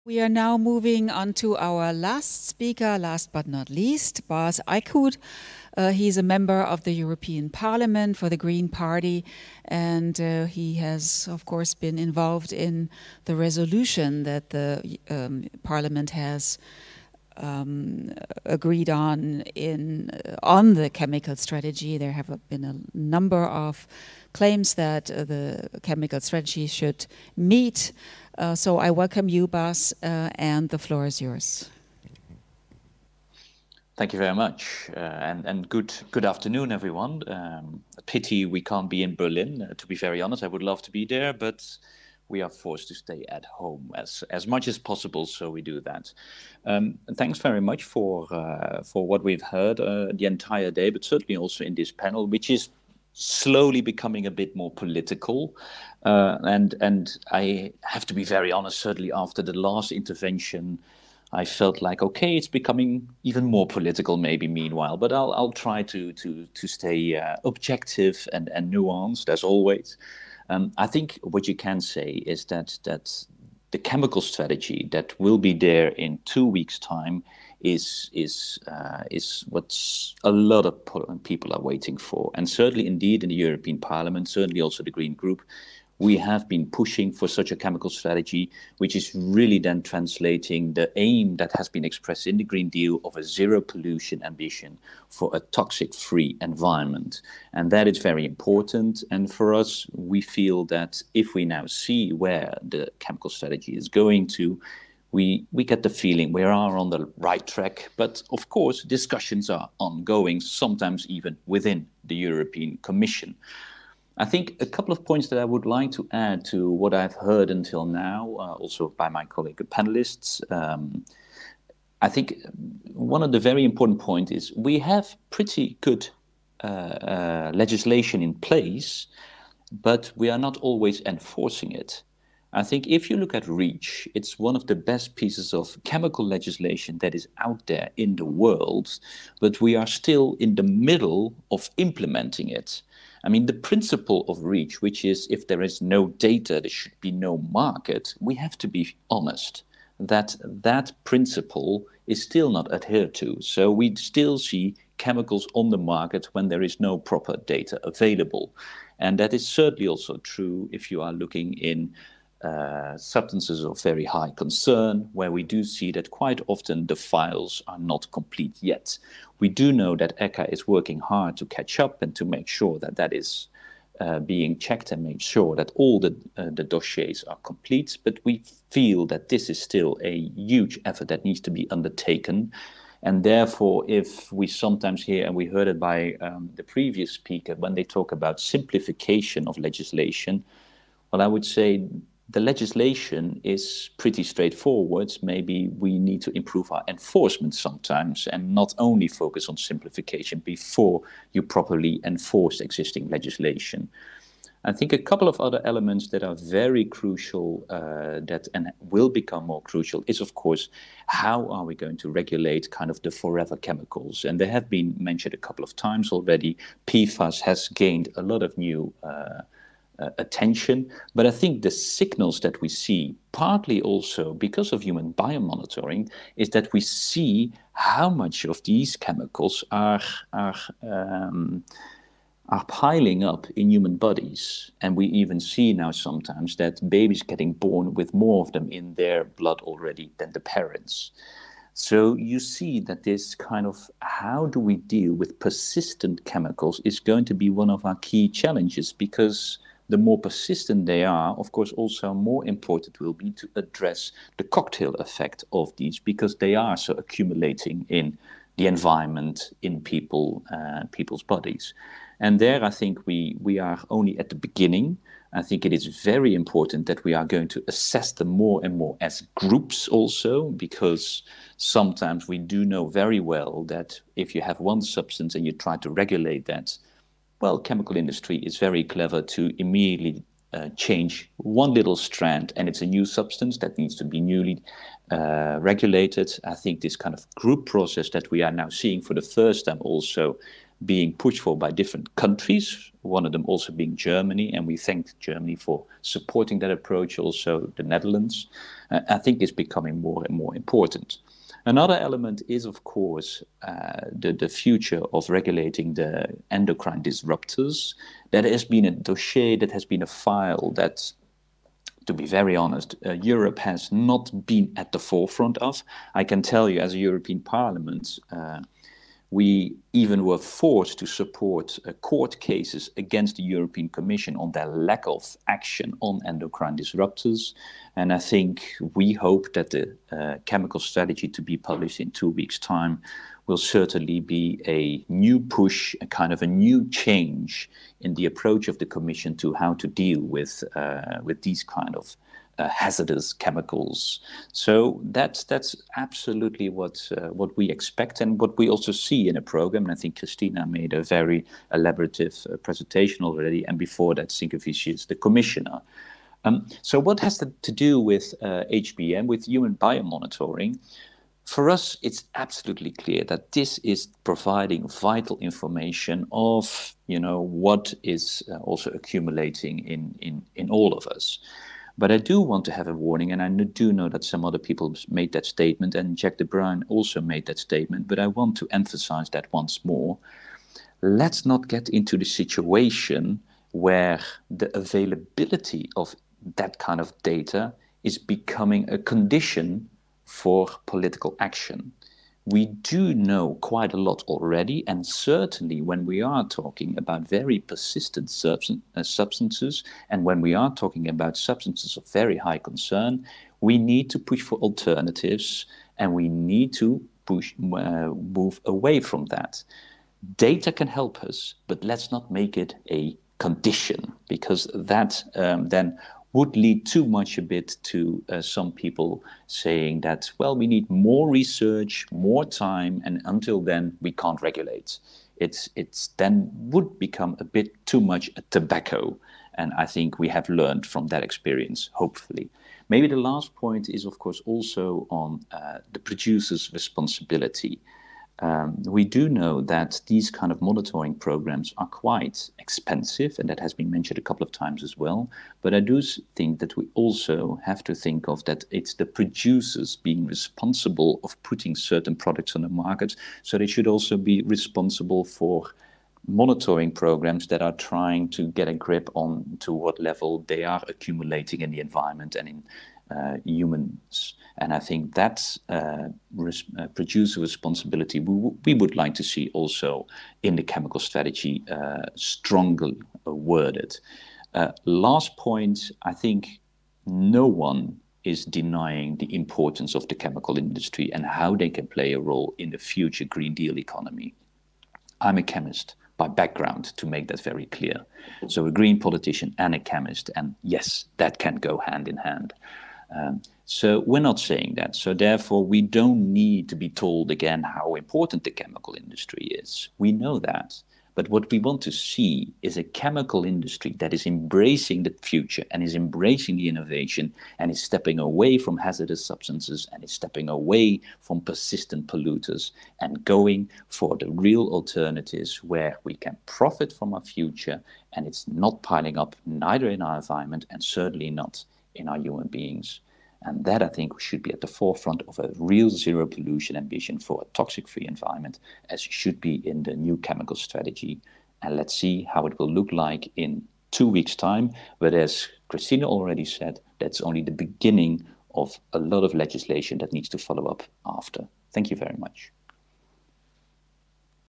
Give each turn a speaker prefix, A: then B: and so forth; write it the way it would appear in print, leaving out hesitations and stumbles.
A: We are now moving on to our last speaker, last but not least, Bas Eickhout. He's a member of the European Parliament for the Green Party, and he has, of course, been involved in the resolution that the Parliament has agreed on the chemical strategy. There have been a number of claims that the chemical strategy should meet. So I welcome you, Bas, and the floor is yours.
B: Thank you very much, and good afternoon, everyone. A pity we can't be in Berlin. To be very honest, I would love to be there, but we are forced to stay at home as much as possible, so we do that. Thanks very much for what we've heard the entire day, but certainly also in this panel, which is slowly becoming a bit more political. And I have to be very honest, certainly after the last intervention, I felt like, okay, it's becoming even more political maybe meanwhile, but I'll try to stay objective and nuanced as always. I think what you can say is that the chemical strategy that will be there in 2 weeks' time is what a lot of people are waiting for. And certainly indeed in the European Parliament, certainly also the Green Group, we have been pushing for such a chemical strategy, which is really then translating the aim that has been expressed in the Green Deal of a zero pollution ambition for a toxic-free environment. And that is very important. And for us, we feel that if we now see where the chemical strategy is going to, we get the feeling we are on the right track. But of course, discussions are ongoing, sometimes even within the European Commission. I think a couple of points that I would like to add to what I've heard until now, also by my colleague panelists. I think one of the very important points is we have pretty good legislation in place, but we are not always enforcing it. I think if you look at REACH, it's one of the best pieces of chemical legislation that is out there in the world, but we are still in the middle of implementing it. I mean, the principle of REACH, which is if there is no data, there should be no market, we have to be honest that that principle is still not adhered to. So we still see chemicals on the market when there is no proper data available. And that is certainly also true if you are looking in substances of very high concern, where we do see that quite often the files are not complete yet. We do know that ECHA is working hard to catch up and to make sure that that is being checked and made sure that all the dossiers are complete, but we feel that this is still a huge effort that needs to be undertaken. And therefore, if we sometimes hear, and we heard it by the previous speaker, when they talk about simplification of legislation, well, I would say the legislation is pretty straightforward. Maybe we need to improve our enforcement sometimes and not only focus on simplification before you properly enforce existing legislation. I think a couple of other elements that are very crucial and will become more crucial is, of course, how are we going to regulate kind of the forever chemicals? And they have been mentioned a couple of times already. PFAS has gained a lot of new attention, but I think the signals that we see, partly also because of human biomonitoring, is that we see how much of these chemicals are piling up in human bodies. And we even see now sometimes that babies getting born with more of them in their blood already than the parents. So you see that this kind of how do we deal with persistent chemicals is going to be one of our key challenges, because the more persistent they are, of course, also more important will be to address the cocktail effect of these, because they are so accumulating in the environment, in people's bodies. And there, I think we are only at the beginning. I think it is very important that we are going to assess them more and more as groups also, because sometimes we do know very well that if you have one substance and you try to regulate that, well, chemical industry is very clever to immediately change one little strand, and it's a new substance that needs to be newly regulated. I think this kind of group process that we are now seeing for the first time also being pushed for by different countries, one of them also being Germany, and we thank Germany for supporting that approach, also the Netherlands. I think is becoming more and more important. Another element is, of course, the future of regulating the endocrine disruptors. That has been a dossier, that has been a file that, to be very honest, Europe has not been at the forefront of. I can tell you, as a European Parliament, we even were forced to support court cases against the European Commission on their lack of action on endocrine disruptors. And I think we hope that the chemical strategy to be published in 2 weeks' time will certainly be a new push, a kind of a new change in the approach of the Commission to how to deal with these kind of hazardous chemicals. So that's absolutely what we expect, and what we also see in a program. And I think Christina made a very elaborative presentation already, and before that, Sinkevicius, the commissioner. So what has to do with HBM, with human biomonitoring? For us, it's absolutely clear that this is providing vital information of, what is also accumulating in all of us. But I do want to have a warning, and I do know that some other people made that statement, and Jack de Bruijn also made that statement, but I want to emphasize that once more. Let's not get into the situation where the availability of that kind of data is becoming a condition for political action. We do know quite a lot already, and certainly when we are talking about very persistent substances, and when we are talking about substances of very high concern, we need to push for alternatives, and we need to move away from that. Data can help us, but let's not make it a condition, because that then would lead too much a bit to some people saying that, well, we need more research, more time, and until then we can't regulate. It's then would become a bit too much a tobacco, and I think we have learned from that experience, hopefully. Maybe the last point is, of course, also on the producer's responsibility. We do know that these kind of monitoring programs are quite expensive, and that has been mentioned a couple of times as well. But I do think that we also have to think of that it's the producers being responsible of putting certain products on the market, so they should also be responsible for monitoring programs that are trying to get a grip on to what level they are accumulating in the environment and in humans. And I think that's producer responsibility we would like to see also in the chemical strategy strongly worded. Last point, I think no one is denying the importance of the chemical industry and how they can play a role in the future Green Deal economy. I'm a chemist by background, to make that very clear. So a green politician and a chemist, and yes, that can go hand in hand. So we're not saying that. So therefore, we don't need to be told again how important the chemical industry is. We know that. But what we want to see is a chemical industry that is embracing the future and is embracing the innovation and is stepping away from hazardous substances and is stepping away from persistent polluters and going for the real alternatives where we can profit from our future and it's not piling up neither in our environment and certainly not in our human beings. And that, I think, should be at the forefront of a real zero pollution ambition for a toxic-free environment, as should be in the new chemical strategy. And let's see how it will look like in 2 weeks' time. But as Christina already said, that's only the beginning of a lot of legislation that needs to follow up after. Thank you very much.